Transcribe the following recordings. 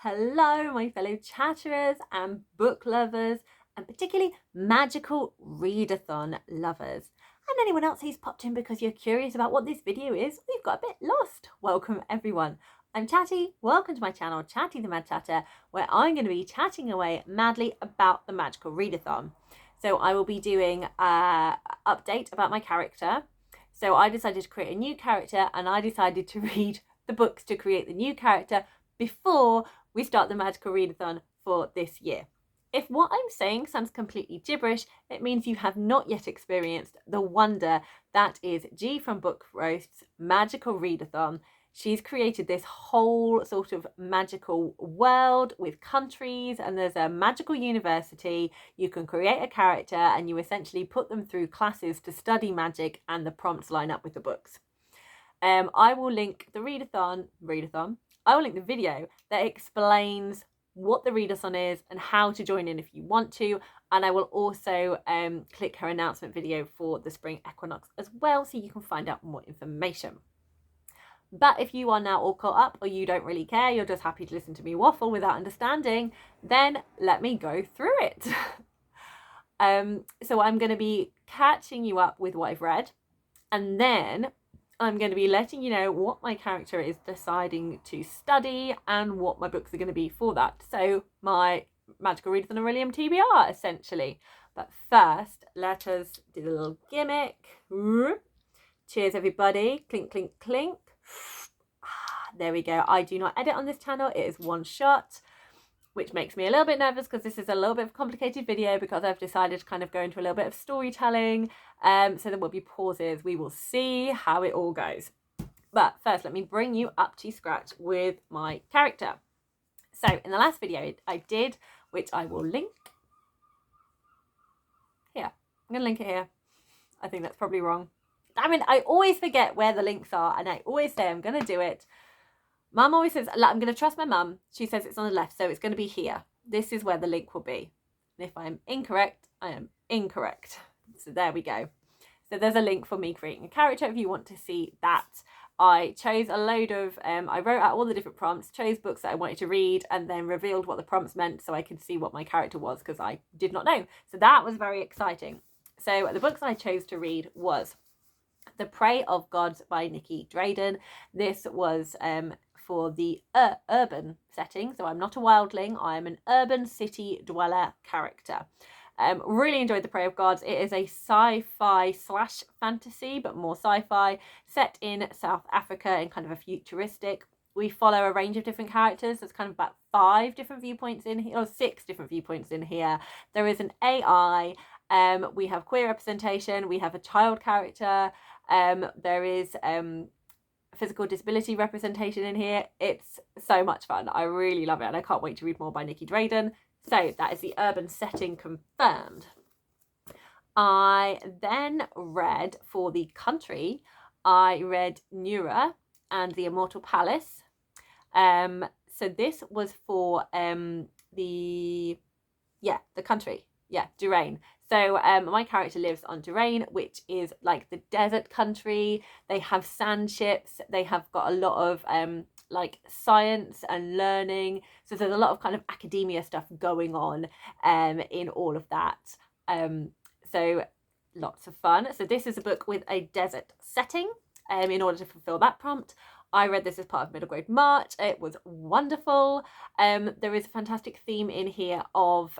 Hello, my fellow chatterers and book lovers, and particularly Magical Readathon lovers. And anyone else who's popped in because you're curious about what this video is, we've got a bit lost. Welcome, everyone. I'm Chatty. Welcome to my channel, Chatty the Mad Chatter, where I'm going to be chatting away madly about the Magical Readathon. So I will be doing an update about my character. So I decided to create a new character, and I decided to read the books to create the new character before we start the Magical Readathon for this year. If what I'm saying sounds completely gibberish, it means you have not yet experienced the wonder that is G from Book Roast's Magical Readathon. She's created this whole sort of magical world with countries, and there's a magical university. You can create a character and you essentially put them through classes to study magic, and the prompts line up with the books. I will link the readathon. I will link the video that explains what the readathon is and how to join in if you want to. And I will also click her announcement video for the Spring Equinox as well, so you can find out more information. But if you are now all caught up, or you don't really care, you're just happy to listen to me waffle without understanding, then let me go through it. So I'm going to be catching you up with what I've read, and then I'm going to be letting you know what my character is deciding to study and what my books are going to be for that. So my Magical Readathon Orilium TBR, essentially. But first, let us do the little gimmick. Cheers, everybody. Clink, clink, clink. There we go. I do not edit on this channel. It is one shot, which makes me a little bit nervous because this is a little bit of a complicated video, because I've decided to kind of go into a little bit of storytelling. So there will be pauses. We will see how it all goes. But first, let me bring you up to scratch with my character. So in the last video I did, which I will link here. I'm going to link it here. I think that's probably wrong. I mean, I always forget where the links are, and I always say I'm going to do it. Mum always says, I'm going to trust my mum. She says it's on the left, so it's going to be here. This is where the link will be. And if I'm incorrect, I am incorrect. So there we go. So there's a link for me creating a character if you want to see that. I chose a load of, I wrote out all the different prompts, chose books that I wanted to read, and then revealed what the prompts meant so I could see what my character was, because I did not know. So that was very exciting. So the books I chose to read was The Prey of Gods by Nicky Drayden. This was for the urban setting. So I'm not a wildling, I'm an urban city dweller character. Really enjoyed The Prey of Gods. It is a sci-fi slash fantasy, but more sci-fi, set in South Africa in kind of a futuristic. We follow a range of different characters. There's kind of about 5 different viewpoints in here, or 6 different viewpoints in here. There is an AI. We have queer representation. We have a child character. There is physical disability representation in here. It's so much fun. I really love it, and I can't wait to read more by Nicky Drayden. So that is the urban setting confirmed. I then read for the country, I read Nura and the Immortal Palace. So this was for the country. Yeah, Durain. So my character lives on Durain, which is like the desert country. They have sand ships. They have got a lot of like science and learning. So there's a lot of kind of academia stuff going on in all of that. So lots of fun. So this is a book with a desert setting in order to fulfill that prompt. I read this as part of Middle Grade March. It was wonderful. There is a fantastic theme in here of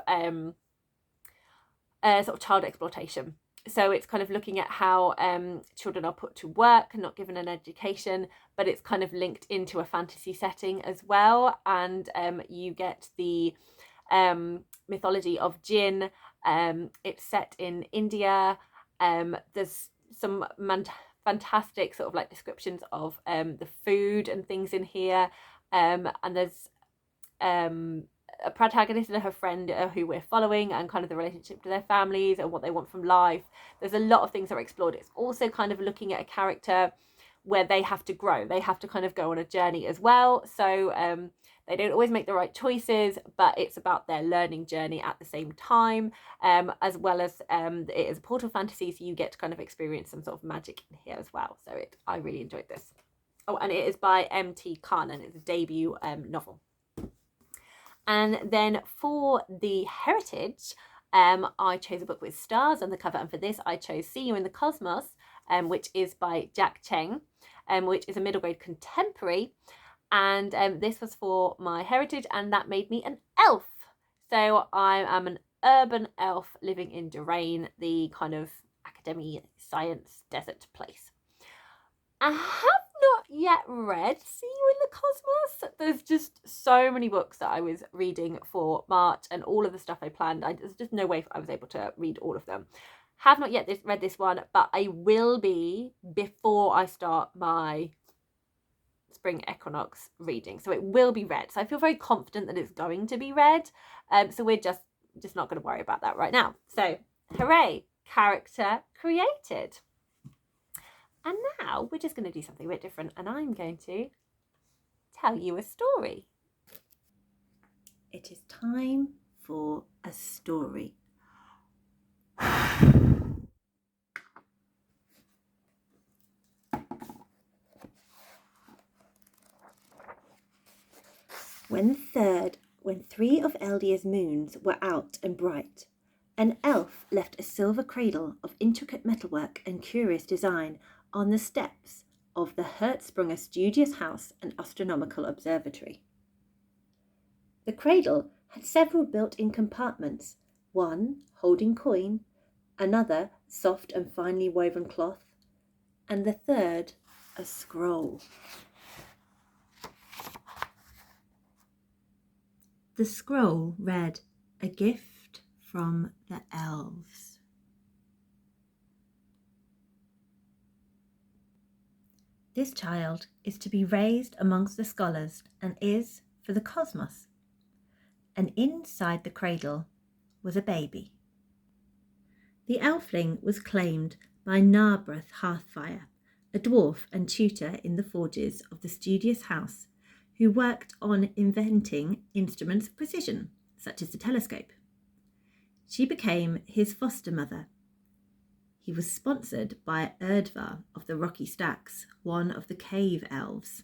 sort of child exploitation. So it's kind of looking at how children are put to work and not given an education, but it's kind of linked into a fantasy setting as well. And you get the mythology of Jinn. It's set in India. There's some fantastic sort of like descriptions of the food and things in here. And there's a protagonist and her friend who we're following, and kind of the relationship to their families and what they want from life. There's a lot of things that are explored. It's also kind of looking at a character where they have to grow. They have to kind of go on a journey as well. So they don't always make the right choices, but it's about their learning journey at the same time, as well as it is a portal fantasy, so you get to kind of experience some sort of magic in here as well. So I really enjoyed this. Oh, and it is by M.T. Khan, and it's a debut novel. And then for the heritage, I chose a book with stars on the cover, and for this I chose See You in the Cosmos, which is by Jack Cheng, which is a middle grade contemporary. And this was for my heritage, and that made me an elf. So I am an urban elf living in Durain, the kind of academy science desert place. I have not yet read See You in the Cosmos. There's just so many books that I was reading for March, and all of the stuff I planned, there's just no way I was able to read all of them. Have not yet read this one, but I will be before I start my Spring Equinox reading. So it will be read. So I feel very confident that it's going to be read. So we're just not going to worry about that right now. So hooray, character created. And now we're just going to do something a bit different, and I'm going to tell you a story. It is time for a story. When 3 of Eldia's moons were out and bright, an elf left a silver cradle of intricate metalwork and curious design on the steps of the Hertzsprunge studious house and astronomical observatory. The cradle had several built-in compartments, one holding coin, another soft and finely woven cloth, and the third a scroll. The scroll read, "A gift from the elves." This child is to be raised amongst the scholars and is for the cosmos. And inside the cradle was a baby. The elfling was claimed by Narbrath Hearthfire, a dwarf and tutor in the forges of the studious house, who worked on inventing instruments of precision, such as the telescope. She became his foster mother. He was sponsored by Erdvar of the Rocky Stacks, one of the cave elves.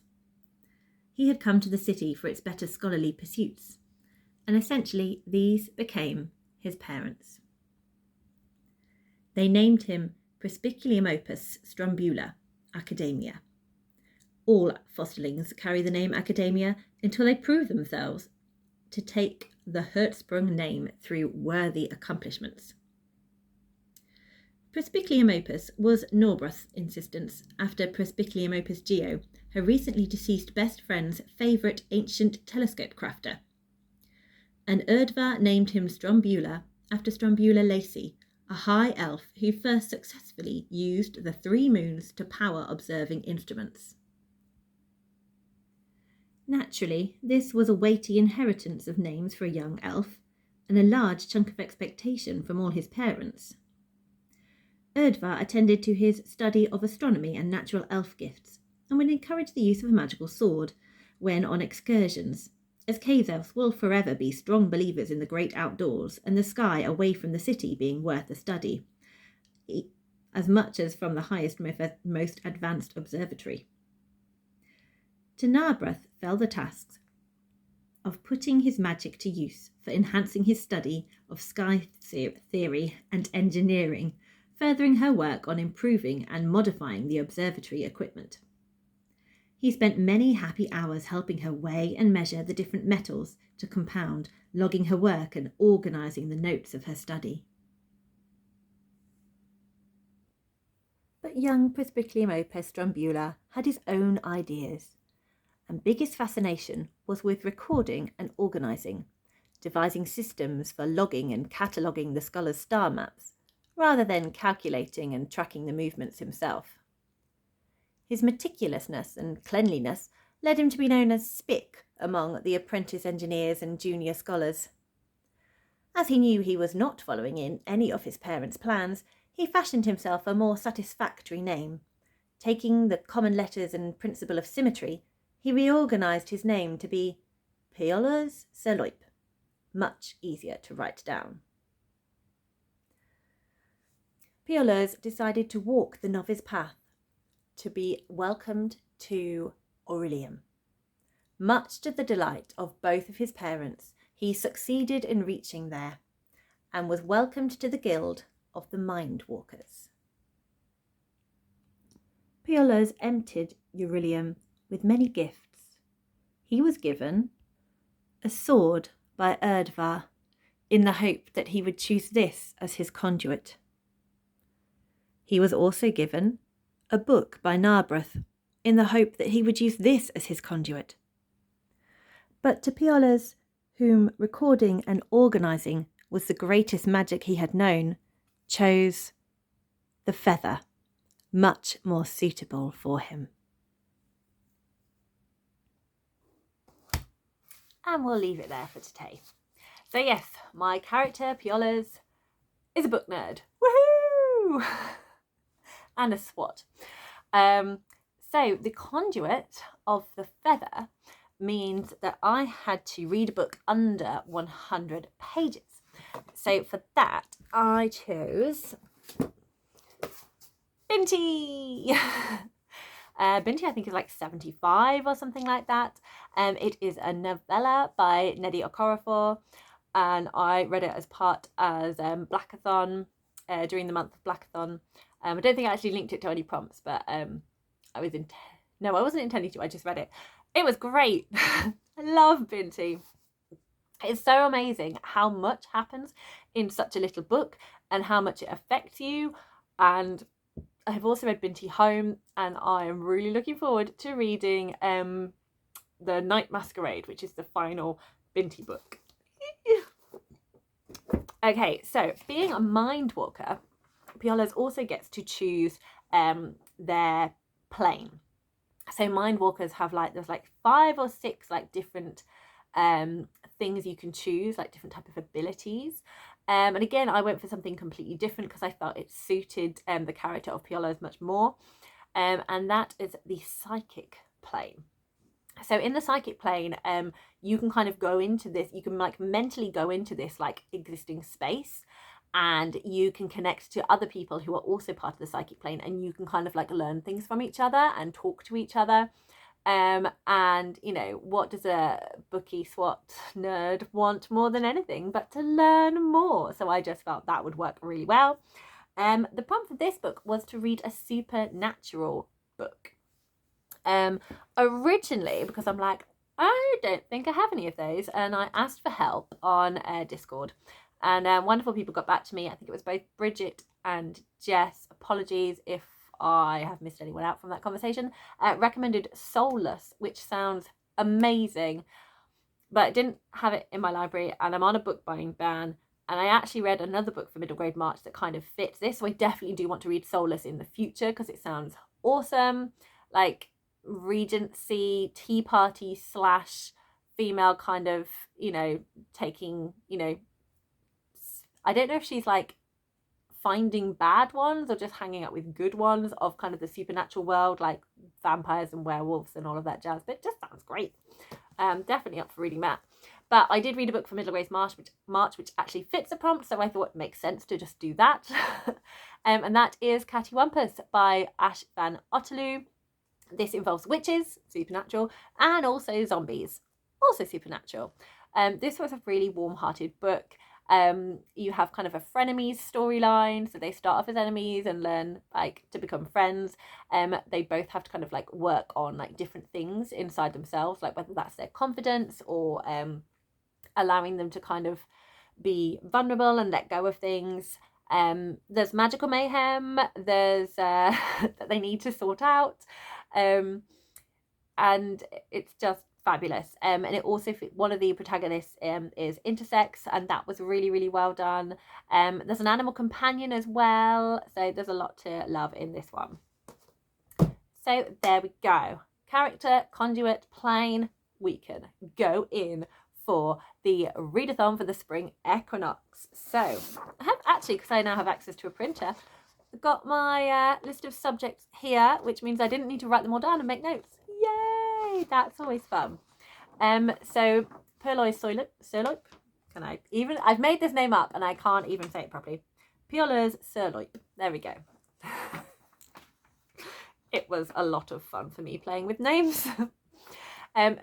He had come to the city for its better scholarly pursuits, and essentially these became his parents. They named him Perspiculium Opus Strumbula, Academia. All fosterlings carry the name Academia until they prove themselves to take the Hertzsprung name through worthy accomplishments. Perspiculium Opus was Norbrath's insistence after Perspiculium Opus Geo, her recently deceased best friend's favourite ancient telescope crafter. And Erdvar named him Strumbula after Strumbula Lacey, a high elf who first successfully used the 3 moons to power observing instruments. Naturally, this was a weighty inheritance of names for a young elf, and a large chunk of expectation from all his parents. Erdvar attended to his study of astronomy and natural elf gifts, and would encourage the use of a magical sword when on excursions, as cave elves will forever be strong believers in the great outdoors and the sky away from the city being worth a study, as much as from the highest, most advanced observatory. To Narbrath fell the tasks of putting his magic to use for enhancing his study of sky theory and engineering, furthering her work on improving and modifying the observatory equipment. He spent many happy hours helping her weigh and measure the different metals to compound, logging her work and organising the notes of her study. But young Perspiculium Opus Strumbula had his own ideas, and biggest fascination was with recording and organising, devising systems for logging and cataloguing the scholars' star maps, rather than calculating and tracking the movements himself. His meticulousness and cleanliness led him to be known as Spick among the apprentice engineers and junior scholars. As he knew he was not following in any of his parents' plans, he fashioned himself a more satisfactory name. Taking the common letters and principle of symmetry, he reorganised his name to be Peolers Seloip, much easier to write down. Peolers decided to walk the novice path, to be welcomed to Orillium. Much to the delight of both of his parents, he succeeded in reaching there and was welcomed to the guild of the Mind Walkers. Piolas entered Orillium with many gifts. He was given a sword by Erdvar in the hope that he would choose this as his conduit. He was also given a book by Narbreth in the hope that he would use this as his conduit. But to Piolas, whom recording and organising was the greatest magic he had known, chose the feather, much more suitable for him. And we'll leave it there for today. So yes, my character, Piolas, is a book nerd. Woohoo! And a swot. So the conduit of the feather means that I had to read a book under 100 pages. So for that, I chose Binti. Binti, I think, is like 75 or something like that. It is a novella by Nnedi Okorafor, and I read it as Blackathon during the month of Blackathon. I don't think I actually linked it to any prompts, but I wasn't intending to. I just read it. It was great. I love Binti. It's so amazing how much happens in such a little book and how much it affects you. And I have also read Binti Home, and I am really looking forward to reading The Night Masquerade, which is the final Binti book. Okay, so being a Mind Walker, Piolas also gets to choose their plane. So Mind Walkers have there's 5 or 6 different things you can choose, different type of abilities. And again, I went for something completely different because I felt it suited the character of Piolas much more. And that is the psychic plane. So in the psychic plane, you can kind of go into this, you can mentally go into this existing space, and you can connect to other people who are also part of the psychic plane, and you can kind of learn things from each other and talk to each other. And what does a bookie SWAT nerd want more than anything but to learn more? So I just felt that would work really well. The prompt for this book was to read a supernatural book. Originally, because I'm I don't think I have any of those, and I asked for help on Discord, and wonderful people got back to me. I think it was both Bridget and Jess. Apologies if I have missed anyone out from that conversation. Recommended Soulless, which sounds amazing, but I didn't have it in my library, and I'm on a book buying ban, and I actually read another book for middle grade March that kind of fits this, so I definitely do want to read Soulless in the future because it sounds awesome, Regency tea party / female kind of, taking, I don't know if she's finding bad ones or just hanging out with good ones of kind of the supernatural world, vampires and werewolves and all of that jazz, but it just sounds great. Definitely up for reading that. But I did read a book for middle grade March which actually fits a prompt, so I thought it makes sense to just do that. And that is Cattywampus by Ash Van Otterloo. This involves witches, supernatural, and also zombies, also supernatural. This was a really warm-hearted book. You have kind of a frenemies storyline, so they start off as enemies and learn to become friends. They both have to kind of work on different things inside themselves, whether that's their confidence or allowing them to kind of be vulnerable and let go of things. There's magical mayhem, there's that they need to sort out, and it's just fabulous. And it also, one of the protagonists is intersex, and that was really, really well done. There's an animal companion as well, so there's a lot to love in this one. So there we go. Character, conduit, plane. We can go in for the readathon for the spring equinox. So I have actually, because I now have access to a printer, got my list of subjects here, which means I didn't need to write them all down and make notes. Yay! That's always fun. So Perloy Surloip. I've made this name up and I can't even say it properly. Piolas Surloip. There we go. It was a lot of fun for me playing with names.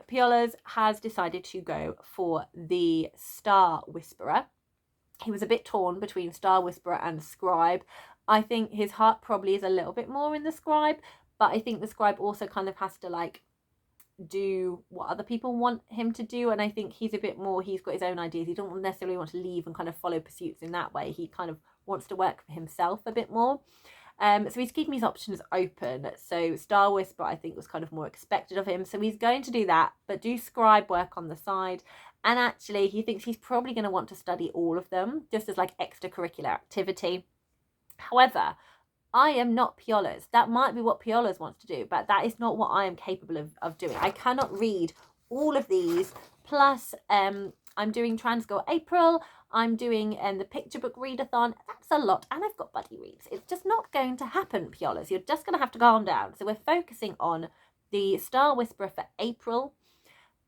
Piola's has decided to go for the Star Whisperer. He was a bit torn between Star Whisperer and Scribe. I think his heart probably is a little bit more in the Scribe, but I think the Scribe also kind of has to like do what other people want him to do, and I think he's a bit more, he's got his own ideas. He don't necessarily want to leave and kind of follow pursuits in that way. He kind of wants to work for himself a bit more. So he's keeping his options open. So Star Whisperer, I think, was kind of more expected of him. So he's going to do that, but do Scribe work on the side. And actually, he thinks he's probably going to want to study all of them, just as like extracurricular activity. However, I am not Piola's. That might be what Piola's wants to do, but that is not what I am capable of doing. I cannot read all of these. Plus, I'm doing Transgirl April. I'm doing the picture book readathon. That's a lot. And I've got buddy reads. It's just not going to happen, Piola's. You're just going to have to calm down. So we're focusing on the Star Whisperer for April.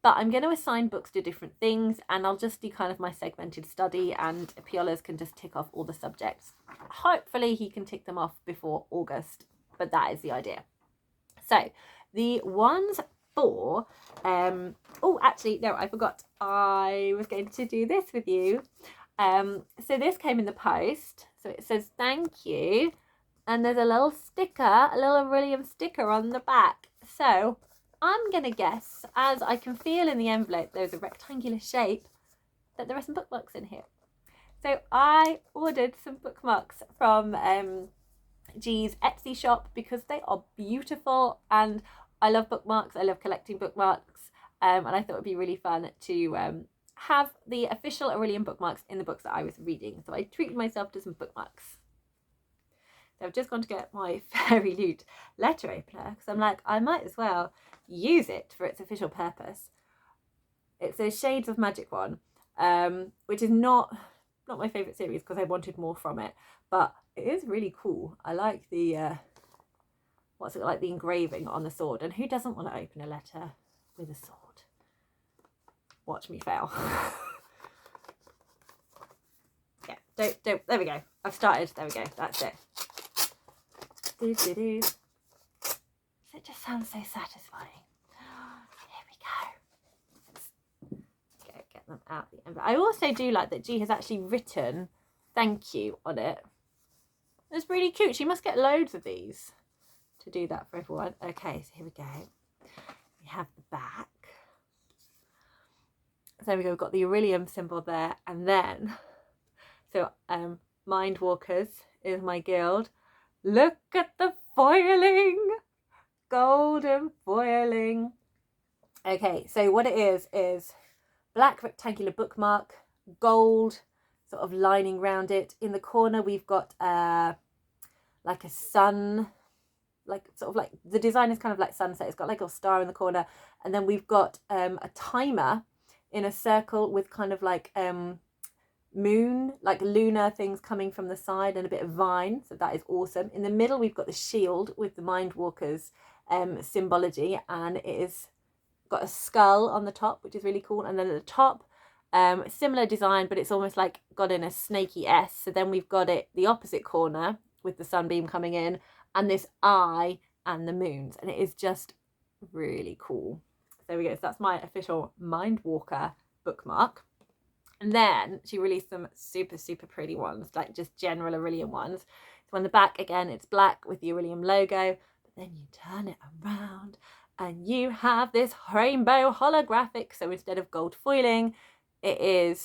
But I'm going to assign books to different things, and I'll just do kind of my segmented study, and Piola's can just tick off all the subjects. Hopefully he can tick them off before August, but that is the idea. So the ones for, oh, actually, no, I forgot. I was going to do this with you. So this came in the post. So it says, thank you. And there's a little sticker, a little Orillium sticker on the back. So I'm going to guess, as I can feel in the envelope, there's a rectangular shape, that there are some bookmarks in here. So I ordered some bookmarks from G's Etsy shop because they are beautiful, and I love bookmarks. I love collecting bookmarks, and I thought it would be really fun to have the official Orillium bookmarks in the books that I was reading. So I treated myself to some bookmarks. So I've just gone to get my Fairy Loot letter opener because I'm like, I might as well use it for its official purpose. It's a Shades of Magic one, which is not my favourite series because I wanted more from it, but it is really cool. I like the what's it like, the engraving on the sword, and who doesn't want to open a letter with a sword? Watch me fail. Yeah, don't, there we go. I've started, there we go, that's it. It just sounds so satisfying. Here we go. Let's get them out the envelope. I also do like that G has actually written thank you on it. It's really cute. She must get loads of these to do that for everyone. Okay, so here we go. We have the back. So there we go. We've got the Orillium symbol there, and then so Mindwalkers is my guild. Look at the foiling, golden foiling. Okay, so what it is black rectangular bookmark, gold sort of lining around it. In the corner we've got like a sun, like sort of like the design is kind of like sunset. It's got like a star in the corner, and then we've got a timer in a circle with kind of like moon, like lunar things coming from the side, and a bit of vine, so that is awesome. In the middle we've got the shield with the Mindwalkers symbology, and it is got a skull on the top, which is really cool. And then at the top, similar design, but it's almost like got in a snaky S. So then we've got it the opposite corner with the sunbeam coming in, and this eye and the moons, and it is just really cool. So there we go. So that's my official Mindwalker bookmark. And then she released some super pretty ones, like just general Orillium ones. So on the back, again, it's black with the Orillium logo, but then you turn it around and you have this rainbow holographic. So instead of gold foiling, it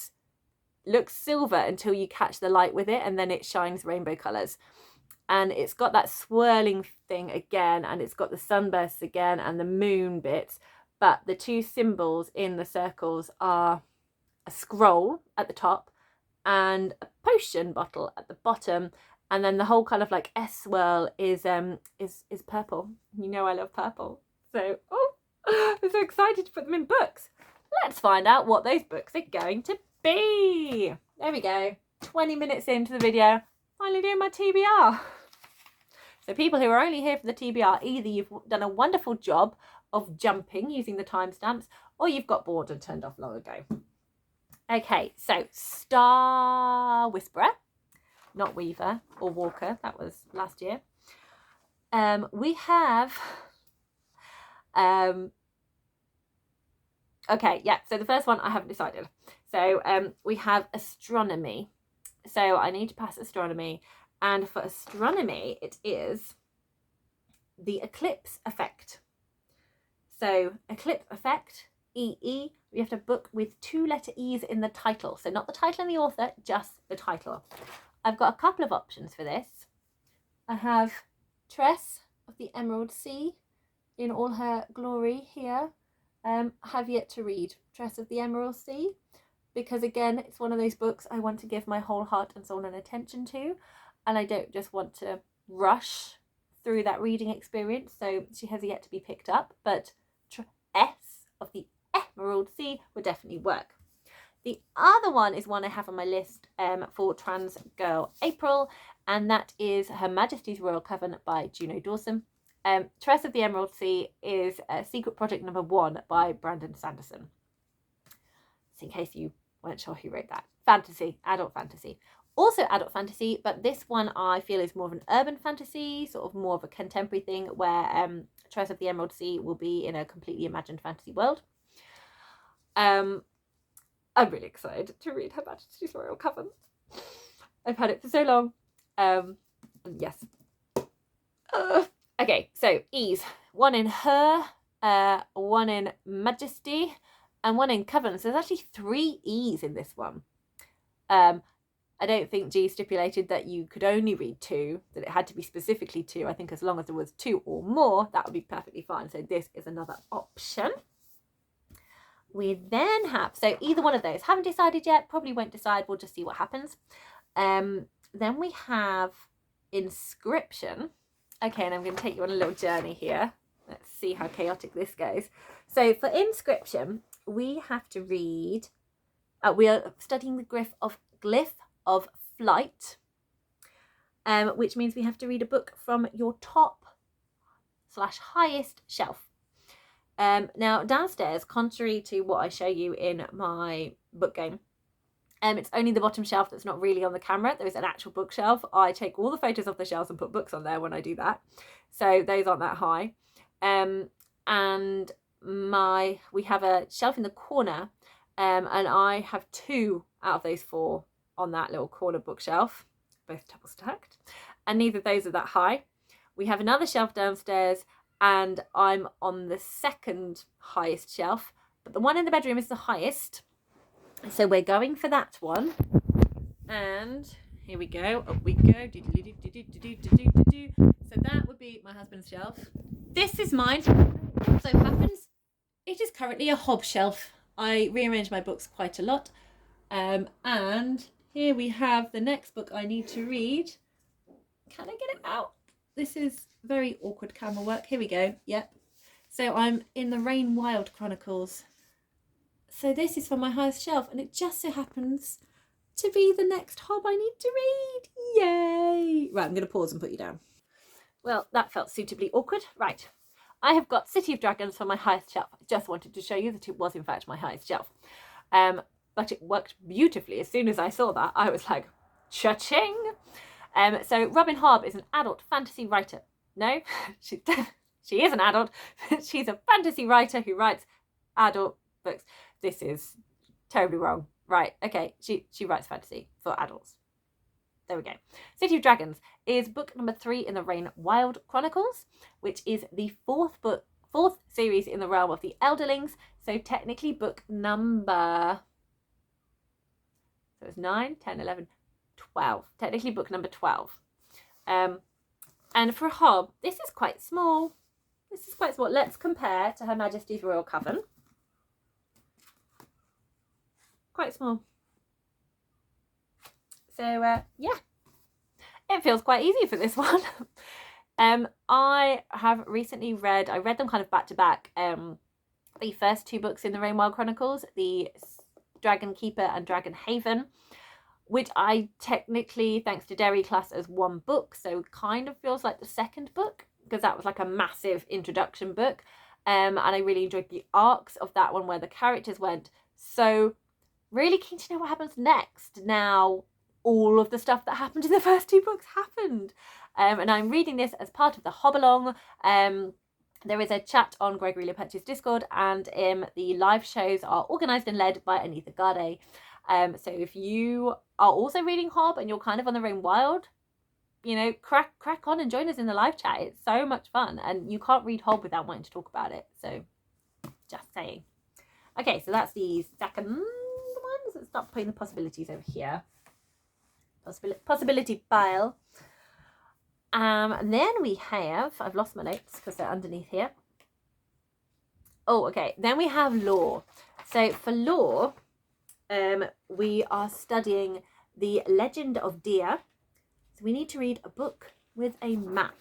looks silver until you catch the light with it, and then it shines rainbow colours. And it's got that swirling thing again, and it's got the sunbursts again and the moon bits, but the two symbols in the circles are a scroll at the top and a potion bottle at the bottom, and then the whole kind of like S swirl is purple. You know I love purple, so I'm so excited to put them in books. Let's find out what those books are going to be. There we go, 20 minutes into the video, finally doing my TBR. So people who are only here for the TBR, either you've done a wonderful job of jumping using the timestamps, or you've got bored and turned off long ago. Okay, so Star Whisperer, not Weaver or Walker, that was last year. We have Okay, yeah, so the first one I haven't decided. So we have astronomy. So I need to pass astronomy. And for astronomy, it is the eclipse effect. So eclipse effect, EE, we have to book with 2-letter E's in the title. So not the title and the author, just the title. I've got a couple of options for this. I have Tress of the Emerald Sea in all her glory here. Have yet to read Tress of the Emerald Sea, because again, it's one of those books I want to give my whole heart and soul and attention to, and I don't just want to rush through that reading experience, so she has yet to be picked up, but S of the Emerald Sea would definitely work. The other one is one I have on my list for Trans Girl April, and that is Her Majesty's Royal Coven by Juno Dawson. Tress of the Emerald Sea is Secret Project number 1 by Brandon Sanderson. So in case you weren't sure who wrote that. Fantasy, adult fantasy. Also adult fantasy, but this one I feel is more of an urban fantasy, sort of more of a contemporary thing, where Tress of the Emerald Sea will be in a completely imagined fantasy world. I'm really excited to read Her Majesty's Royal Coven. I've had it for so long. Yes. Okay, so E's. One in Her, one in Majesty, and one in Coven. So there's actually 3 E's in this one. I don't think G stipulated that you could only read 2, that it had to be specifically 2. I think as long as there was 2 or more, that would be perfectly fine. So this is another option. We then have, so either one of those, haven't decided yet, probably won't decide, we'll just see what happens. Then we have Inscription. Okay, and I'm going to take you on a little journey here. Let's see how chaotic this goes. So for Inscription, we have to read, we are studying the glyph of flight, which means we have to read a book from your top/highest shelf. Now downstairs, contrary to what I show you in my book game, it's only the bottom shelf that's not really on the camera. There is an actual bookshelf. I take all the photos of the shelves and put books on there when I do that, so those aren't that high. And we have a shelf in the corner, and I have 2 out of those 4 on that little corner bookshelf, both double stacked, and neither of those are that high. We have another shelf downstairs, and I'm on the 2nd highest shelf, but the one in the bedroom is the highest, so we're going for that one. And here we go, up we go. So that would be my husband's shelf. This is mine. It so happens it is currently a hob shelf. I rearrange my books quite a lot, and here we have the next book I need to read. Can I get it out? This is very awkward camera work. Here we go. Yep. So I'm in the Rain Wild Chronicles. So this is for my highest shelf, and it just so happens to be the next hob I need to read. Yay! Right, I'm going to pause and put you down. Well, that felt suitably awkward. Right. I have got City of Dragons for my highest shelf. I just wanted to show you that it was in fact my highest shelf. But it worked beautifully. As soon as I saw that, I was like, cha-ching! So Robin Hobb is an adult fantasy writer. No, she is an adult. She's a fantasy writer who writes adult books. This is terribly wrong. Right, okay, she writes fantasy for adults. There we go. City of Dragons is book number 3 in the Rain Wild Chronicles, which is the 4th series in the realm of the Elderlings. So technically book number... So it's 9, 10, 11, 12. Technically book number 12. And for a hob, this is quite small. This is quite small. Let's compare to Her Majesty's Royal Coven. Quite small. So yeah, it feels quite easy for this one. I have recently read them kind of back to back, the first 2 books in the Rain Wild Chronicles, the Dragon Keeper and Dragon Haven, which I technically, thanks to Derry, class as one book, so kind of feels like the second book, because that was like a massive introduction book, and I really enjoyed the arcs of that one where the characters went. So really keen to know what happens next. Now all of the stuff that happened in the first 2 books happened, and I'm reading this as part of the Hob Along, There is a chat on Gregory Lepetch's Discord, and the live shows are organised and led by Anita Garde. So if you are also reading Hob and you're kind of on the own wild, you know, crack on and join us in the live chat. It's so much fun, and you can't read Hob without wanting to talk about it. So just saying. Okay, so that's the second ones. Let's start putting the possibilities over here. Possibility pile. And then we have, I've lost my notes because they're underneath here. Oh, okay. Then we have law. So for law, we are studying the Legend of Deer. So we need to read a book with a map.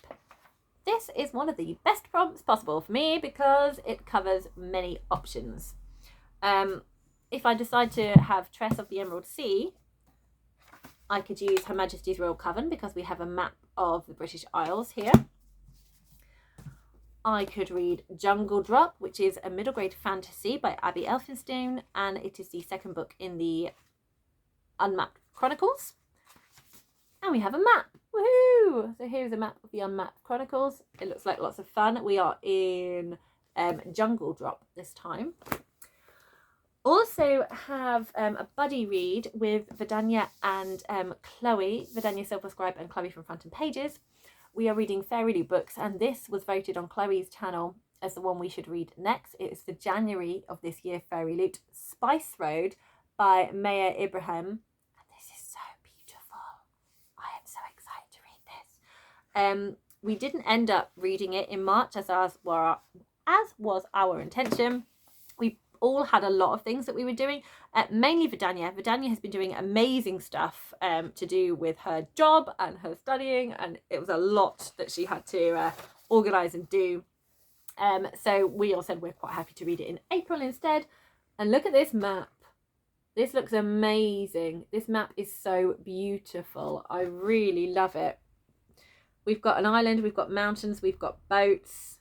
This is one of the best prompts possible for me because it covers many options. If I decide to have Tress of the Emerald Sea, I could use Her Majesty's Royal Coven because we have a map of the British Isles here. I could read Jungle Drop, which is a middle grade fantasy by Abby Elphinstone, and it is the second book in the Unmapped Chronicles. And we have a map. Woohoo! So here's a map of the Unmapped Chronicles. It looks like lots of fun. We are in Jungle Drop this time. Also have a buddy read with Vidania and Chloe, Vidania Silverscribe and Chloe from Phantom Pages. We are reading Fairy Loot books, and this was voted on Chloe's channel as the one we should read next. It is the January of this year Fairy Loot, Spice Road by Maya Ibrahim. And this is so beautiful. I am so excited to read this. We didn't end up reading it in March as was our intention. We all had a lot of things that we were doing, mainly Vidania. Vidania has been doing amazing stuff to do with her job and her studying, and it was a lot that she had to organise and do. So we all said we're quite happy to read it in April instead. And look at this map. This looks amazing. This map is so beautiful. I really love it. We've got an island, we've got mountains, we've got boats,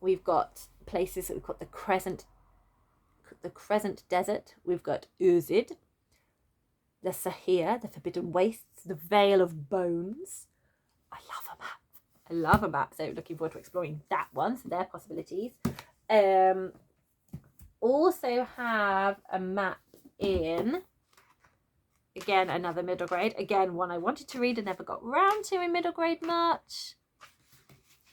we've got places, we've got the Crescent Desert, we've got Uzid, the Sahir, the Forbidden Wastes, the Vale of Bones. I love a map. So looking forward to exploring that one. So there are possibilities. Also have a map in, again, another middle grade. Again, one I wanted to read and never got round to in middle grade much.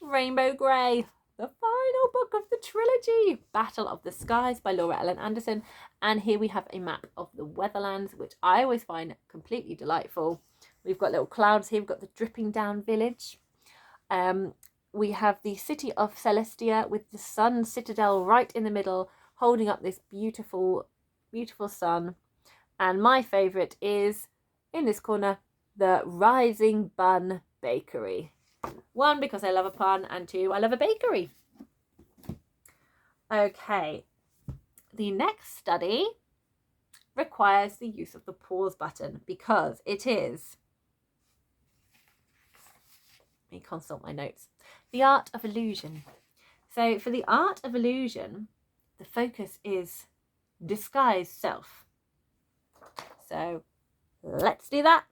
Rainbow Grey. The final book of the trilogy, Battle of the Skies by Laura Ellen Anderson. And here we have a map of the Weatherlands, which I always find completely delightful. We've got little clouds here. We've got the dripping down village. We have the city of Celestia with the sun citadel right in the middle, holding up this beautiful, beautiful sun. And my favourite is, in this corner, the Rising Bun Bakery. 1, because I love a pun, and 2, I love a bakery. Okay, the next study requires the use of the pause button because it is, let me consult my notes, the art of illusion. So for the art of illusion, the focus is disguise self. So let's do that.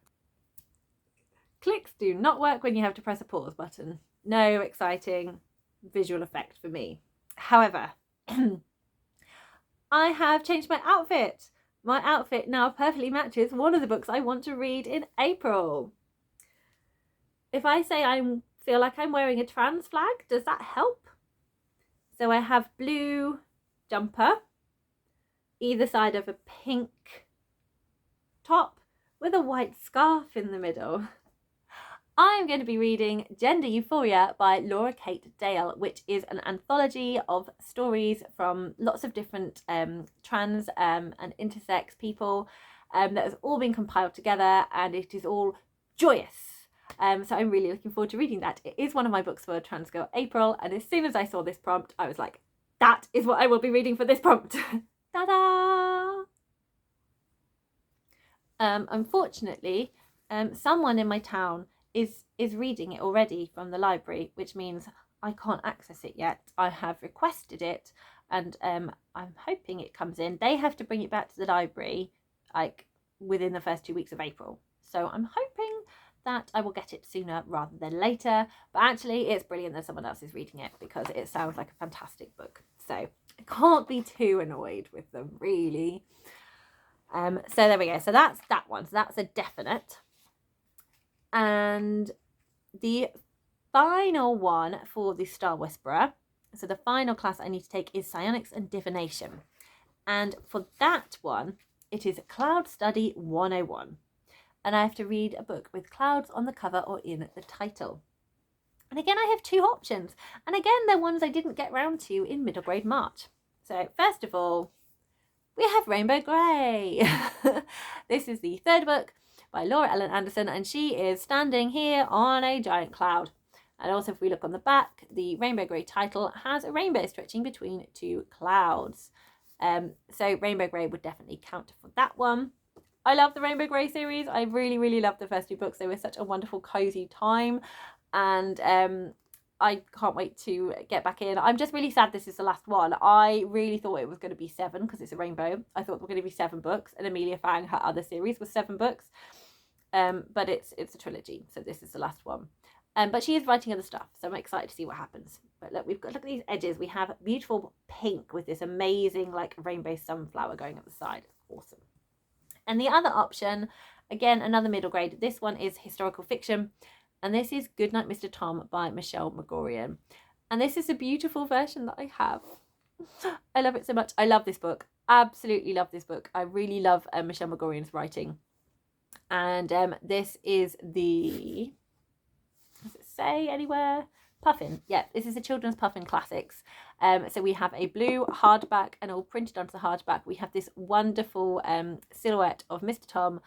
Clicks do not work when you have to press a pause button. No exciting visual effect for me. However, I have changed my outfit. My outfit now perfectly matches one of the books I want to read in April. If I say I feel like I'm wearing a trans flag, does that help? So I have blue jumper, either side of a pink top with a white scarf in the middle. I'm going to be reading Gender Euphoria by Laura Kate Dale, which is an anthology of stories from lots of different trans and intersex people that has all been compiled together, and it is all joyous. So I'm really looking forward to reading that. It is one of my books for Trans Girl April, and as soon as I saw this prompt, I was like, that is what I will be reading for this prompt. Ta-da! Unfortunately, someone in my town is reading it already from the library, which means I can't access it yet. I have requested it, and I'm hoping it comes in. They have to bring it back to the library like within the first 2 weeks of April. So I'm hoping that I will get it sooner rather than later. But actually, it's brilliant that someone else is reading it because it sounds like a fantastic book. So I can't be too annoyed with them, really. So there we go. So that's that one. So that's a definite. And the final one for the Star Whisperer, so the final class I need to take is Psionics and Divination. And for that one, it is Cloud Study 101. And I have to read a book with clouds on the cover or in the title. And again, I have two options. And again, they're ones I didn't get round to in middle grade March. So first of all, we have Rainbow Grey. This is the third book by Laura Ellen Anderson, and she is standing here on a giant cloud. And also, if we look on the back, the Rainbow Grey title has a rainbow stretching between two clouds. So Rainbow Grey would definitely count for that one. I love the Rainbow Grey series. I really, really loved the first two books. They were such a wonderful, cozy time. And I can't wait to get back in. I'm just really sad this is the last one. I really thought it was going to be 7 because it's a rainbow. I thought there were going to be 7 books, and Amelia Fang, her other series, was 7 books. But it's a trilogy, so this is the last one. But she is writing other stuff, so I'm excited to see what happens. But look, look at these edges. We have beautiful pink with this amazing like rainbow sunflower going up the side. It's awesome. And the other option, again, another middle grade. This one is historical fiction. And this is Goodnight, Mr. Tom by Michelle Magorian. And this is a beautiful version that I have. I love it so much. I love this book. Absolutely love this book. I really love Michelle Magorian's writing. And this is the... does it say anywhere? Puffin. Yeah, this is the Children's Puffin Classics. So we have a blue hardback, and all printed onto the hardback we have this wonderful silhouette of Mr. Tom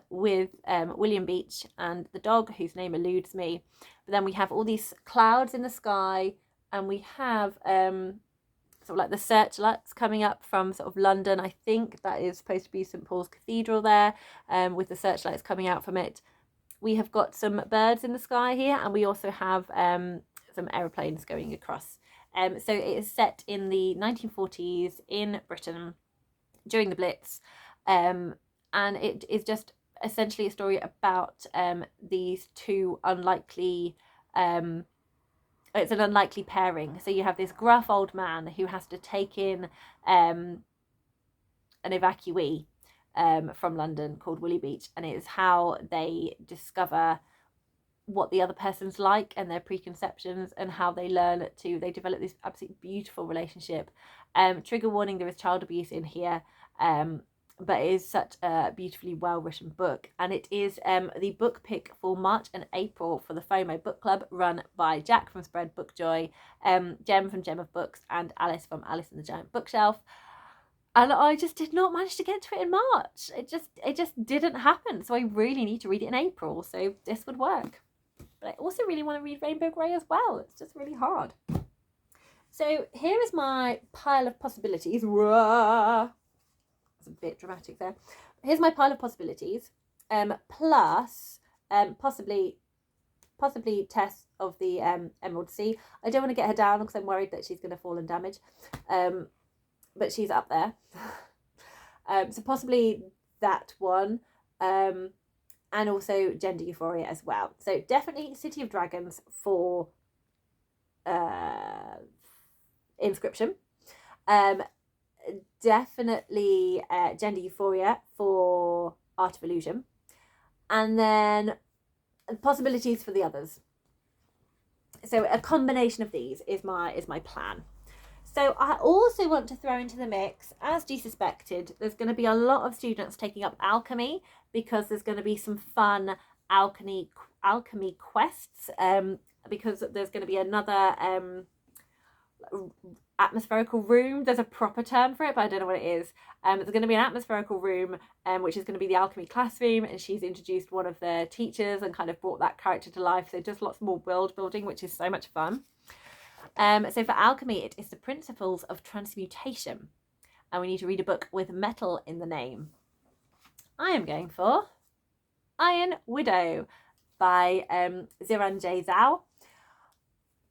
with William Beach and the dog whose name eludes me. But then we have all these clouds in the sky, and we have sort of like the searchlights coming up from sort of London. I think that is supposed to be St. Paul's Cathedral there, with the searchlights coming out from it. We have got some birds in the sky here, and we also have some aeroplanes going across. So it is set in the 1940s in Britain during the Blitz, and it is just essentially a story about these two unlikely... it's an unlikely pairing. So you have this gruff old man who has to take in an evacuee from London called Willie Beach, and it is how they discover what the other person's like and their preconceptions, and how they develop this absolutely beautiful relationship. Trigger warning, there is child abuse in here, but it is such a beautifully well written book, and it is the book pick for March and April for the FOMO book club, run by Jack from Spread Bookjoy, Jem from Gem of Books, and Alice from Alice and the Giant Bookshelf. And I just did not manage to get to it in March. It just didn't happen. So I really need to read it in April. So this would work. But I also really want to read Rainbow Grey as well. It's just really hard. So here is my pile of possibilities. That's a bit dramatic there. Here's my pile of possibilities. Plus possibly Tess of the Emerald Sea. I don't want to get her down because I'm worried that she's going to fall and damage. But she's up there. So possibly that one. And also Gender Euphoria as well. So definitely City of Dragons for Inscription. Definitely Gender Euphoria for Art of Illusion. And then possibilities for the others. So a combination of these is my plan. So I also want to throw into the mix, as Dee suspected, there's going to be a lot of students taking up alchemy, because there's going to be some fun alchemy quests, because there's going to be another atmospherical room. There's a proper term for it, but I don't know what it is. There's going to be an atmospherical room, which is going to be the alchemy classroom, and she's introduced one of the teachers and kind of brought that character to life. So just lots more world building, which is so much fun. So for alchemy, it is the principles of transmutation, and we need to read a book with metal in the name. I am going for Iron Widow by Ziran J. Zhao.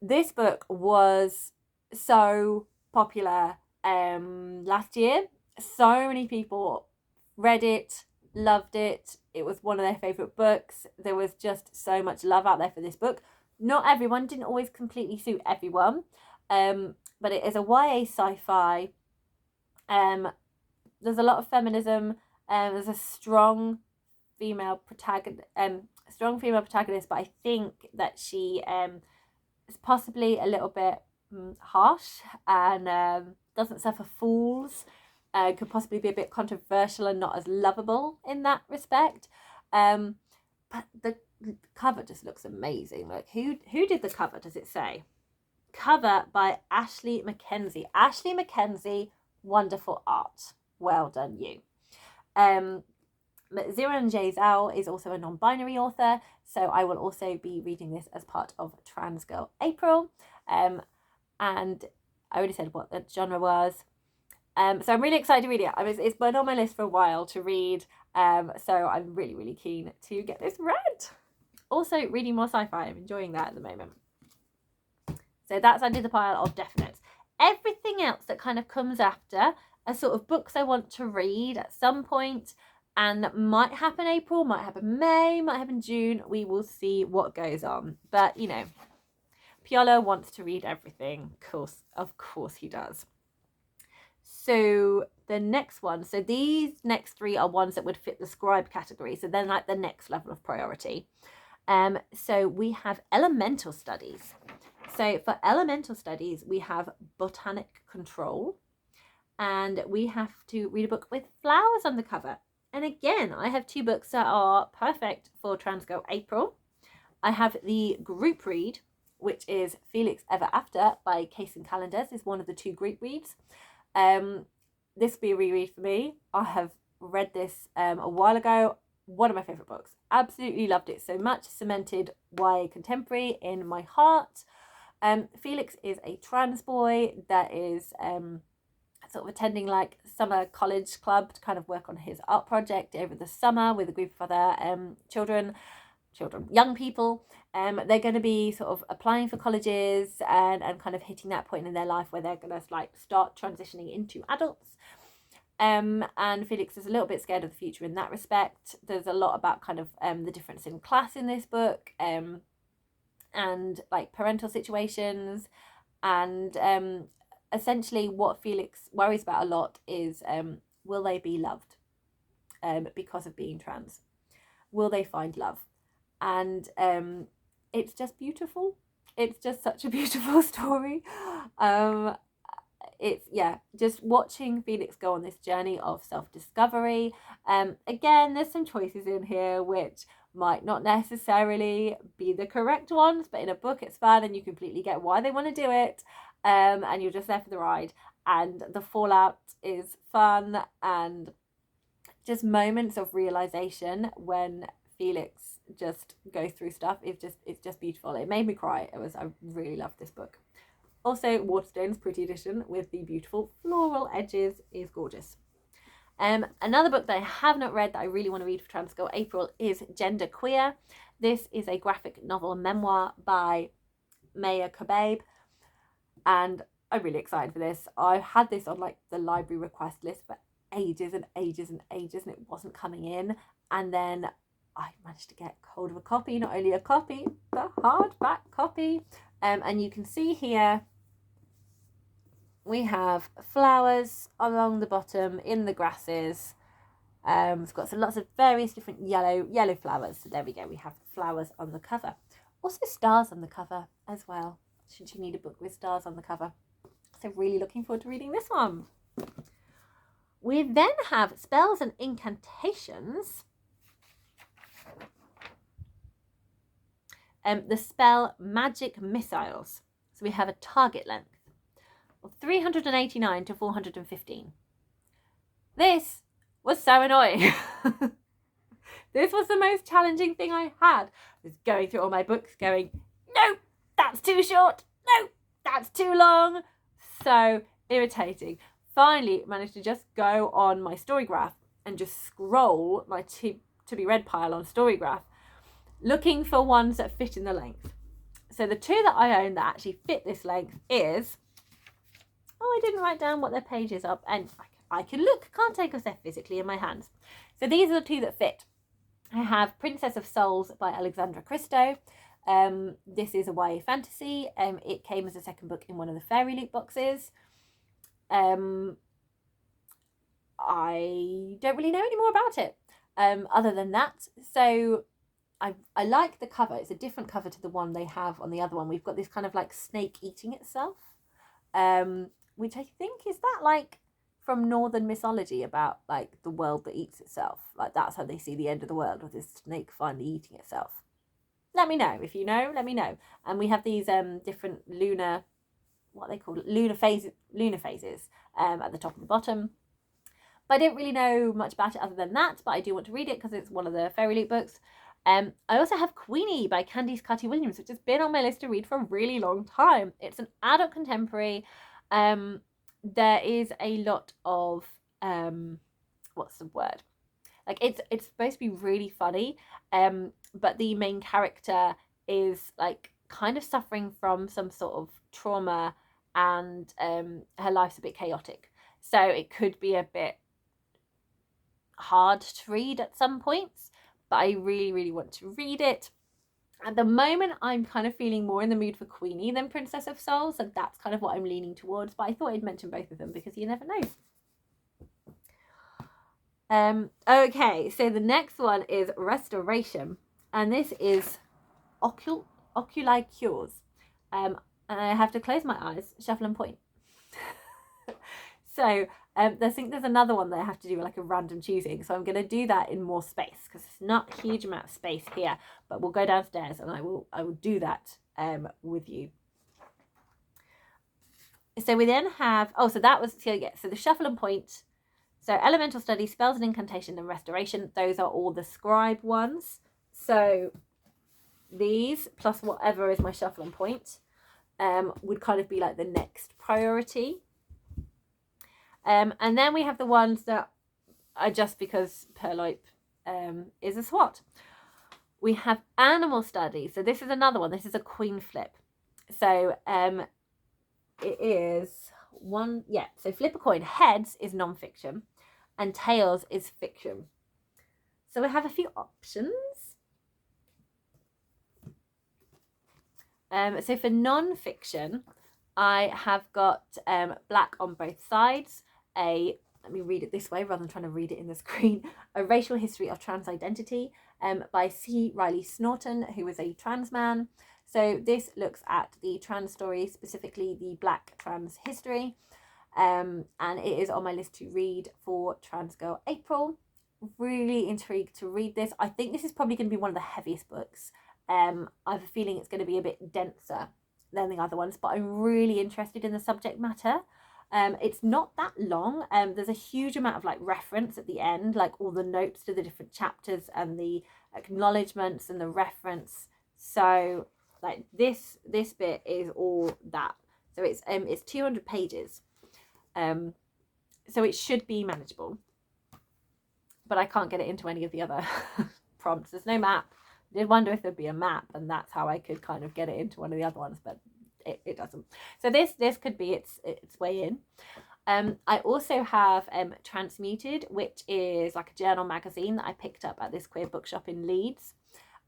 This book was so popular last year. So many people read it, loved it, It was one of their favourite books. There was just so much love out there for this book. Not everyone, didn't always completely suit everyone, but it is a YA sci-fi. There's a lot of feminism. There's a strong female protagonist, but I think that she is possibly a little bit harsh and doesn't suffer fools. Could possibly be a bit controversial and not as lovable in that respect. But the cover just looks amazing. Like, who did the cover? Does it say? Cover by Ashley Mackenzie. Ashley Mackenzie, wonderful art. Well done, you. Zira and Jay Zhao is also a non-binary author, so I will also be reading this as part of Trans Girl April. And I already said what the genre was. So I'm really excited to read it. It's been on my list for a while to read, so I'm really, really keen to get this read. Also, reading more sci-fi. I'm enjoying that at the moment. So that's under the pile of definites. Everything else that kind of comes after are sort of books I want to read at some point, and that might happen April, might happen May, might happen June. We will see what goes on. But, you know, Piolo wants to read everything. Of course he does. So the next one, so these next three are ones that would fit the scribe category. So they're like the next level of priority. So we have elemental studies. So for elemental studies, we have botanic control, and we have to read a book with flowers on the cover. And again, I have two books that are perfect for Trans Girl April. I have the group read, which is Felix Ever After by Case and Calendars, is one of the two group reads. This will be a reread for me. I have read this a while ago. One of my favourite books. Absolutely loved it so much. Cemented YA contemporary in my heart. Felix is a trans boy that is sort of attending like summer college club to kind of work on his art project over the summer with a group of other young people. They're going to be sort of applying for colleges and kind of hitting that point in their life where they're going to like start transitioning into adults. And Felix is a little bit scared of the future in that respect. There's a lot about kind of the difference in class in this book, and like parental situations, and essentially what Felix worries about a lot is will they be loved because of being trans? Will they find love? And it's just beautiful. It's just such a beautiful story. It's, yeah, just watching Felix go on this journey of self-discovery. Again, there's some choices in here which might not necessarily be the correct ones, but in a book it's fun and you completely get why they want to do it, and you're just there for the ride, and the fallout is fun, and just moments of realization when Felix just goes through stuff. It's just beautiful. It made me cry. I really loved this book. Also, Waterstone's Pretty Edition with the beautiful floral edges is gorgeous. Another book that I have not read that I really want to read for Trans Girl April is Gender Queer. This is a graphic novel memoir by Maya Kababe, and I'm really excited for this. I had this on like the library request list for ages and ages and ages, and it wasn't coming in, and then I managed to get hold of a copy, not only a copy, the hardback copy. And you can see here we have flowers along the bottom in the grasses. It's got lots of various different yellow flowers. So there we go, we have flowers on the cover. Also stars on the cover as well, should you need a book with stars on the cover. So really looking forward to reading this one. We then have Spells and Incantations. The spell Magic Missiles. So we have a target length of 389 to 415. This was so annoying. This was the most challenging thing I had. I was going through all my books going, no, that's too short. No, that's too long. So irritating. Finally managed to just go on my Storygraph and just scroll my to be read pile on Storygraph, looking for ones that fit in the length. So the two that I own that actually fit this length is, I didn't write down what their pages are, and I can look, can't take, because they're physically in my hands. So these are the two that fit. I have Princess of Souls by Alexandra Christo. This is a YA fantasy. It came as a second book in one of the Fairy Loot boxes. I don't really know any more about it other than that. So I like the cover. It's a different cover to the one they have on the other one. We've got this kind of like snake eating itself, which I think is that like from Northern mythology about like the world that eats itself. Like that's how they see the end of the world, with this snake finally eating itself. Let me know if you know. Let me know. And we have these different lunar, what they call it, lunar phases at the top and the bottom. But I don't really know much about it other than that. But I do want to read it because it's one of the Fairy Loot books. I also have Queenie by Candice Carty-Williams, which has been on my list to read for a really long time. It's an adult contemporary. There is a lot of what's the word? Like it's supposed to be really funny, but the main character is like kind of suffering from some sort of trauma, and her life's a bit chaotic. So it could be a bit hard to read at some points, but I really, really want to read it. At the moment, I'm kind of feeling more in the mood for Queenie than Princess of Souls, and that's kind of what I'm leaning towards. But I thought I'd mention both of them because you never know. Okay, so the next one is Restoration, and this is Oculi Cures. And I have to close my eyes, shuffle and point. So I think there's another one that I have to do like a random choosing. So I'm going to do that in more space because it's not a huge amount of space here. But we'll go downstairs and I will do that with you. So we then have, so that was, so the shuffle and point. So elemental study, spells and incantation, and restoration. Those are all the scribe ones. So these plus whatever is my shuffle and point would kind of be like the next priority. And then we have the ones that are just because Perlope is a SWAT. We have animal study. So this is another one. This is a queen flip. So it is one, so flip a coin. Heads is non-fiction and tails is fiction. So we have a few options. So for non-fiction, I have got black on both sides. Let me read it this way rather than trying to read it in the screen. A Racial History of Trans Identity by C. Riley Snorton, who is a trans man. So this looks at the trans story, specifically the Black trans history. And it is on my list to read for Trans Girl April. Really intrigued to read this. I think this is probably going to be one of the heaviest books. I have a feeling it's going to be a bit denser than the other ones, but I'm really interested in the subject matter. It's not that long. There's a huge amount of like reference at the end, like all the notes to the different chapters and the acknowledgements and the reference. So like this bit is all that. So it's 200 pages. So it should be manageable, but I can't get it into any of the other prompts. There's no map. I did wonder if there'd be a map, and that's how I could kind of get it into one of the other ones, but it doesn't. So this could be its way in. I also have Transmuted, which is like a journal magazine that I picked up at this queer bookshop in Leeds.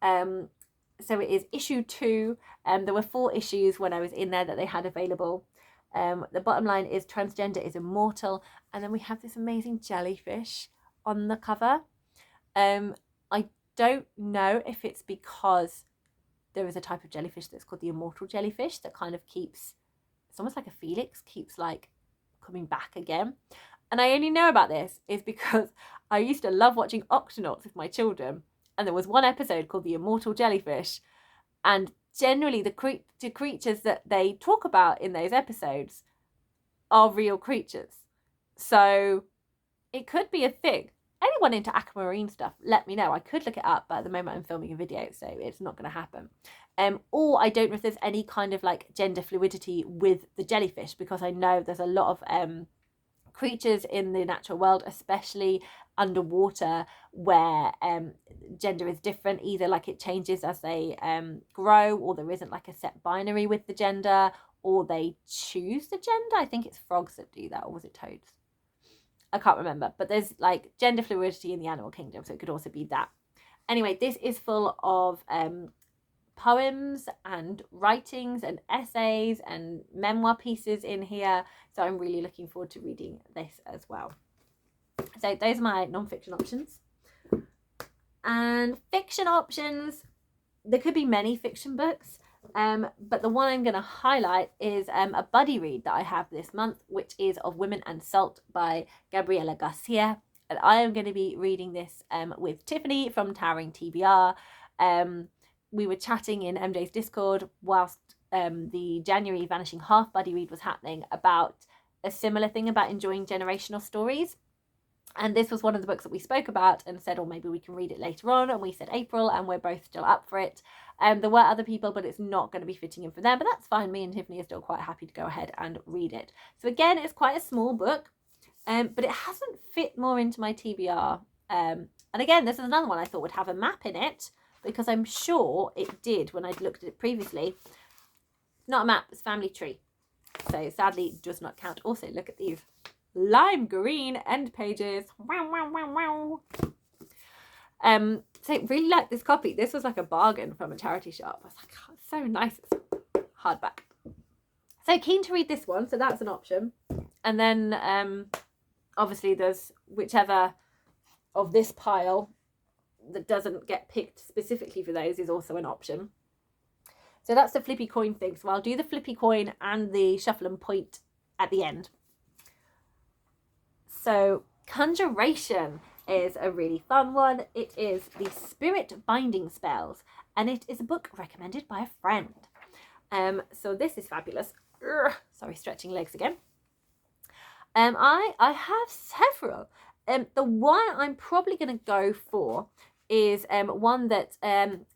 So it is issue 2. There were 4 issues when I was in there that they had available. The bottom line is transgender is immortal, and then we have this amazing jellyfish on the cover. I don't know if it's because there is a type of jellyfish that's called the immortal jellyfish that kind of keeps, it's almost like a Felix, keeps like coming back again. And I only know about this is because I used to love watching Octonauts with my children, and there was one episode called the immortal jellyfish, and generally the creatures that they talk about in those episodes are real creatures. So it could be a thing. Anyone into aquamarine stuff, let me know. I could look it up, but at the moment I'm filming a video, so it's not going to happen. Or I don't know if there's any kind of like gender fluidity with the jellyfish, because I know there's a lot of creatures in the natural world, especially underwater, where gender is different. Either like it changes as they grow, or there isn't like a set binary with the gender, or they choose the gender. I think it's frogs that do that, or was it toads? I can't remember, but there's like gender fluidity in the animal kingdom, so it could also be that. Anyway, this is full of poems and writings and essays and memoir pieces in here. So I'm really looking forward to reading this as well. So those are my non-fiction options. And fiction options, there could be many fiction books, but the one I'm going to highlight is a buddy read that I have this month, which is Of Women and Salt by Gabriela Garcia. And I am going to be reading this with Tiffany from Towering TBR. We were chatting in MJ's Discord whilst the January Vanishing Half buddy read was happening about a similar thing about enjoying generational stories. And this was one of the books that we spoke about and said, oh, maybe we can read it later on. And we said April, and we're both still up for it. There were other people, but it's not going to be fitting in for them. But that's fine. Me and Tiffany are still quite happy to go ahead and read it. So again, it's quite a small book, but it hasn't fit more into my TBR. And again, this is another one I thought would have a map in it, because I'm sure it did when I'd looked at it previously. Not a map, it's family tree. So sadly, it does not count. Also, look at these lime green end pages. Wow, wow, wow, wow. So really like this copy. This was like a bargain from a charity shop. I was like, oh, it's so nice. It's hardback. So keen to read this one. So that's an option. And then obviously there's whichever of this pile that doesn't get picked specifically for those is also an option. So that's the flippy coin thing. So I'll do the flippy coin and the shuffle and point at the end. So Conjuration is a really fun one. It is the Spirit Binding Spells, and it is a book recommended by a friend. So this is fabulous. Sorry, stretching legs again. I have several. The one I'm probably going to go for is one that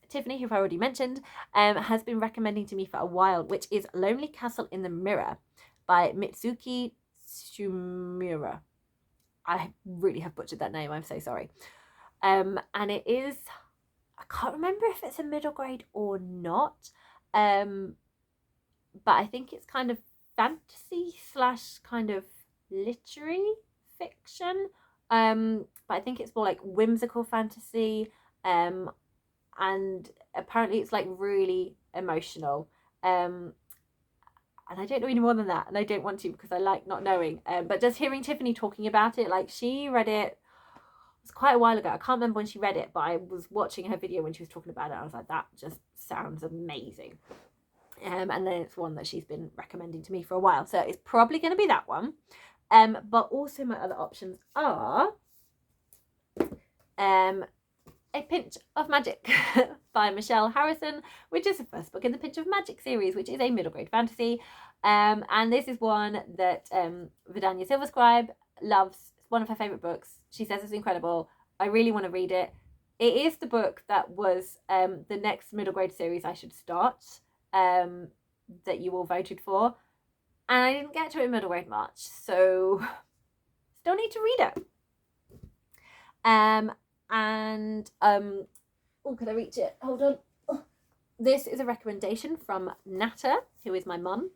Tiffany, who I've already mentioned, has been recommending to me for a while, which is Lonely Castle in the Mirror by Mitsuki Sumura. I really have butchered that name. I'm so sorry. And it is, I can't remember if it's a middle grade or not, but I think it's kind of fantasy / kind of literary fiction. But I think it's more like whimsical fantasy, and apparently it's like really emotional. And I don't know any more than that, and I don't want to because I like not knowing. But just hearing Tiffany talking about it, like she read it, it was quite a while ago. I can't remember when she read it, but I was watching her video when she was talking about it. I was like, that just sounds amazing. And then it's one that she's been recommending to me for a while, so it's probably going to be that one. But also my other options are A Pinch of Magic by Michelle Harrison, which is the first book in the Pinch of Magic series, which is a middle grade fantasy. And this is one that Vidania Silverscribe loves. It's one of her favourite books. She says it's incredible. I really want to read it. It is the book that was the next middle grade series I should start, that you all voted for. And I didn't get to it in middle grade much, so still need to read it. Oh, can I reach it? Hold on. Oh. This is a recommendation from Natta, who is my mum.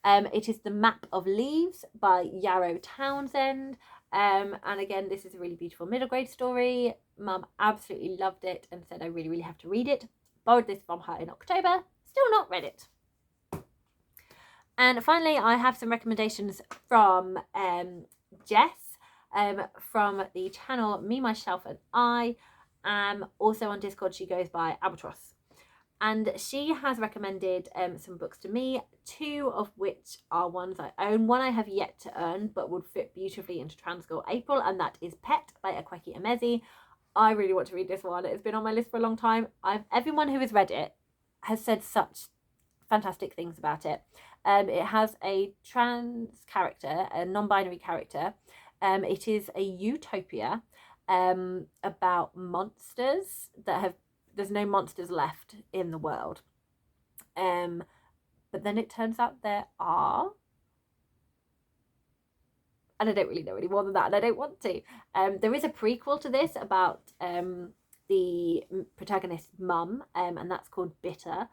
It is The Map of Leaves by Yarrow Townsend. And again, this is a really beautiful middle grade story. Mum absolutely loved it and said I really, really have to read it. Borrowed this from her in October. Still not read it. And finally, I have some recommendations from Jess, from the channel Me, Myself and I. Also on Discord, she goes by Albatross. And she has recommended some books to me, 2 of which are ones I own. One I have yet to earn, but would fit beautifully into Transgirl April, and that is Pet by Akweki Emezi. I really want to read this one. It's been on my list for a long time. Everyone who has read it has said such fantastic things about it. It has a trans character, a non-binary character. It is a utopia about monsters that have, there's no monsters left in the world. But then it turns out there are. And I don't really know any more than that, and I don't want to. There is a prequel to this about the protagonist's mum, and that's called Bitter.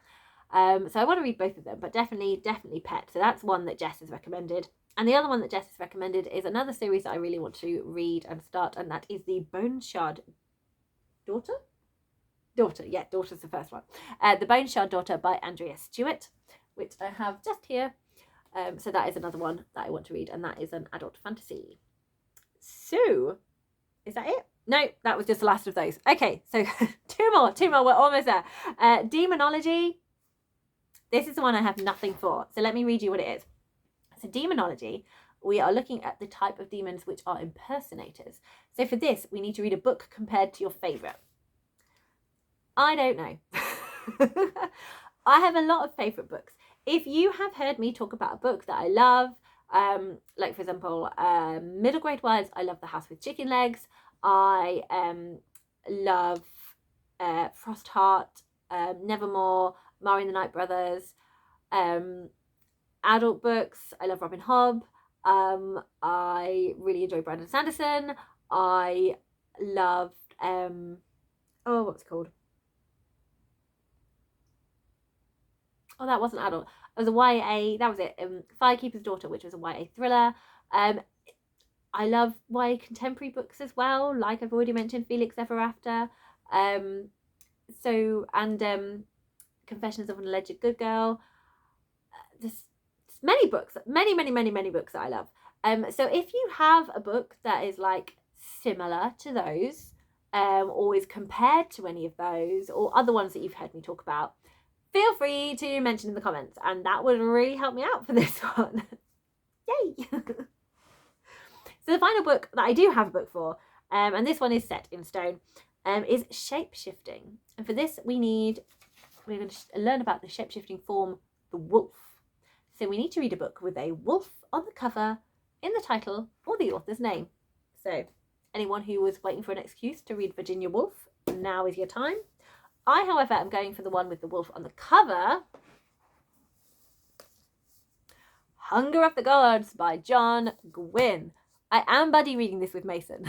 So I want to read both of them, but definitely Pet. So that's one that Jess has recommended. And the other one that Jess has recommended is another series that I really want to read and start, and that is the Bone Shard Daughter? Daughter, yeah, Daughter's the first one. The Bone Shard Daughter by Andrea Stewart, which I have just here. So that is another one that I want to read, and that is an adult fantasy. So, is that it? No, that was just the last of those. Okay, so two more, we're almost there. Demonology. This is the one I have nothing for. So let me read you what it is. So demonology, we are looking at the type of demons which are impersonators. So for this, we need to read a book compared to your favourite. I don't know. I have a lot of favourite books. If you have heard me talk about a book that I love, like for example, Middle Grade Wives, I love The House with Chicken Legs. I love Frost Heart, Nevermore, Mari and the Night Brothers. Adult books, I love Robin Hobb. I really enjoy Brandon Sanderson. I loved what's it called? Oh, that wasn't adult. It was a YA. That was it. Firekeeper's Daughter, which was a YA thriller. I love YA contemporary books as well, like I've already mentioned, Felix Ever After. Confessions of an Alleged Good Girl. There's many books, many books that I love. So if you have a book that is like similar to those, or is compared to any of those, or other ones that you've heard me talk about, feel free to mention in the comments, and that would really help me out for this one. Yay! So the final book that I do have a book for, and this one is set in stone, is shape-shifting. And for this, we're going to learn about the shape-shifting form, the wolf. So we need to read a book with a wolf on the cover, in the title, or the author's name. So anyone who was waiting for an excuse to read Virginia Woolf, now is your time. I, however, am going for the one with the wolf on the cover. Hunger of the Gods by John Gwynne. I am buddy reading this with Mason.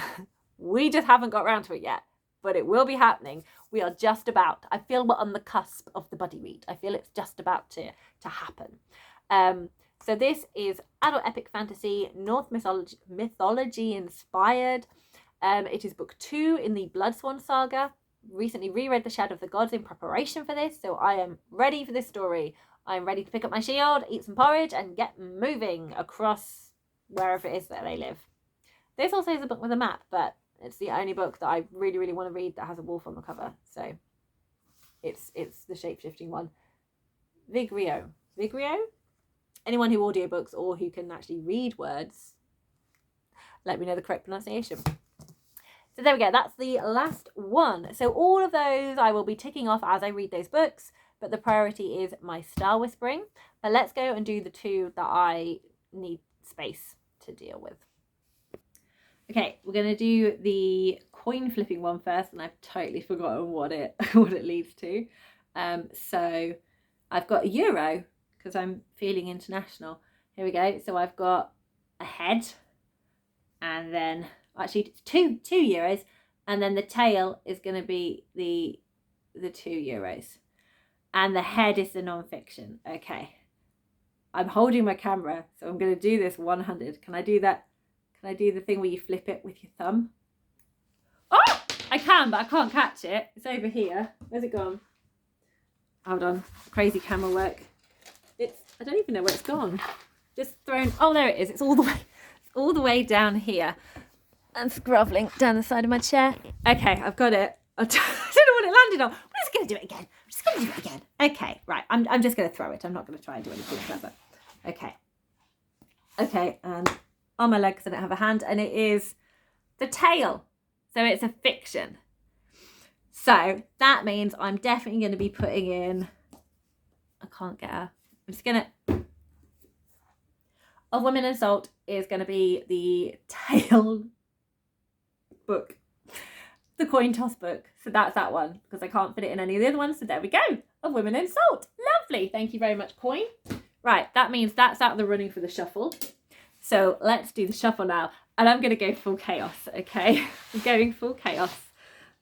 We just haven't got around to it yet, but it will be happening. We are just about, I feel we're on the cusp of the buddy read. I feel it's just about to happen. So this is adult epic fantasy, Norse mythology inspired. It is book 2 in the Bloodsworn saga. Recently reread The Shadow of the Gods in preparation for this, so I am ready for this story. I am ready to pick up my shield, eat some porridge, and get moving across wherever it is that they live. This also is a book with a map, but it's the only book that I really want to read that has a wolf on the cover. So it's the shape-shifting one. Vigrio? Anyone who audiobooks or who can actually read words, let me know the correct pronunciation. So there we go, that's the last one. So all of those I will be ticking off as I read those books, but the priority is my star whispering. But let's go and do the 2 that I need space to deal with. Okay, we're going to do the coin flipping one first, and I've totally forgotten what it leads to. So I've got a euro, because I'm feeling international. Here we go. So I've got a head, and then actually two euros, and then the tail is going to be the 2 euros, and the head is the non-fiction. Okay, I'm holding my camera, so I'm going to do this 100. Can I do that? Can I do the thing where you flip it with your thumb? Oh, I can, but I can't catch it. It's over here. Where's it gone? Hold on, crazy camera work. I don't even know where it's gone. Just thrown. Oh, there it is. It's all the way down here. And it's grovelling down the side of my chair. Okay, I've got it. I don't know what it landed on. I'm just going to do it again. Okay, right. I'm just going to throw it. I'm not going to try and do anything clever. Okay, and on my legs I don't have a hand, and it is the tail. So it's a fiction. So that means I'm definitely going to be putting in, I can't get her. I'm just going to, Of Women in Salt is going to be the tail book, the coin toss book. So that's that one, because I can't fit it in any of the other ones. So there we go. Of Women in Salt. Lovely. Thank you very much, coin. Right, that means that's out of the running for the shuffle. So let's do the shuffle now. And I'm going to go full chaos, okay? I'm going full chaos.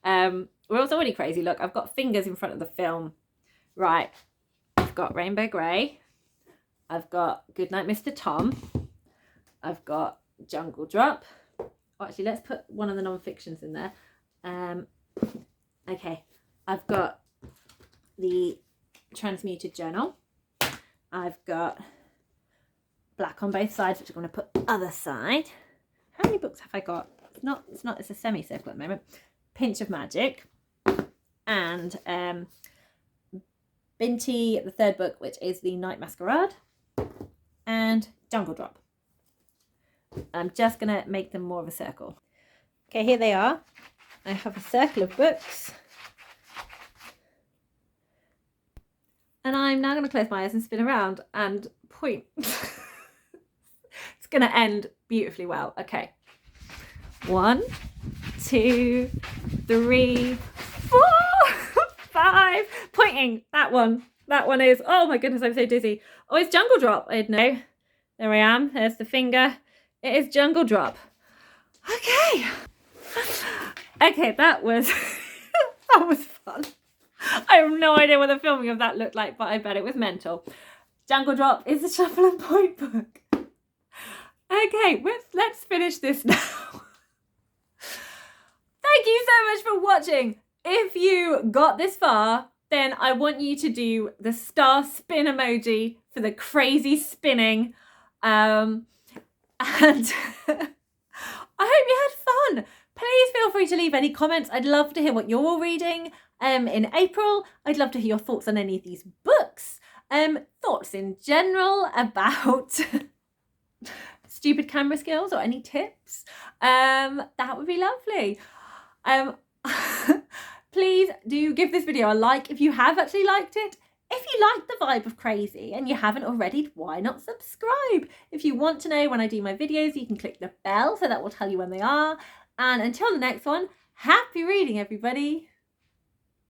We're also already crazy. Look, I've got fingers in front of the film. Right. I've got Rainbow Grey. I've got Goodnight Mr. Tom. I've got Jungle Drop. Oh, actually, let's put one of the non-fictions in there. Okay. I've got the transmuted journal. I've got black on both sides, which I'm going to put other side. How many books have I got? It's a semicircle at the moment. Pinch of Magic. And Binti, the third book, which is the Night Masquerade. And Jungle Drop. I'm just going to make them more of a circle. Okay, here they are. I have a circle of books. And I'm now going to close my eyes and spin around and point. It's going to end beautifully well. Okay. 1, 2, 3, 4, 5. Pointing. That one. That one is, oh my goodness, I'm so dizzy. Oh, it's Jungle Drop. I know. There I am. There's the finger. It is Jungle Drop. Okay. Okay, that was that was fun. I have no idea what the filming of that looked like, but I bet it was mental. Jungle Drop is the Shuffle and Point book. Okay, let's finish this now. Thank you so much for watching. If you got this far, then I want you to do the star spin emoji for the crazy spinning. And I hope you had fun. Please feel free to leave any comments. I'd love to hear what you're all reading in April. I'd love to hear your thoughts on any of these books. Thoughts in general about stupid camera skills or any tips. That would be lovely. Please do give this video a like if you have actually liked it. If you like the vibe of crazy and you haven't already, why not subscribe? If you want to know when I do my videos, you can click the bell so that will tell you when they are. And until the next one, happy reading, everybody.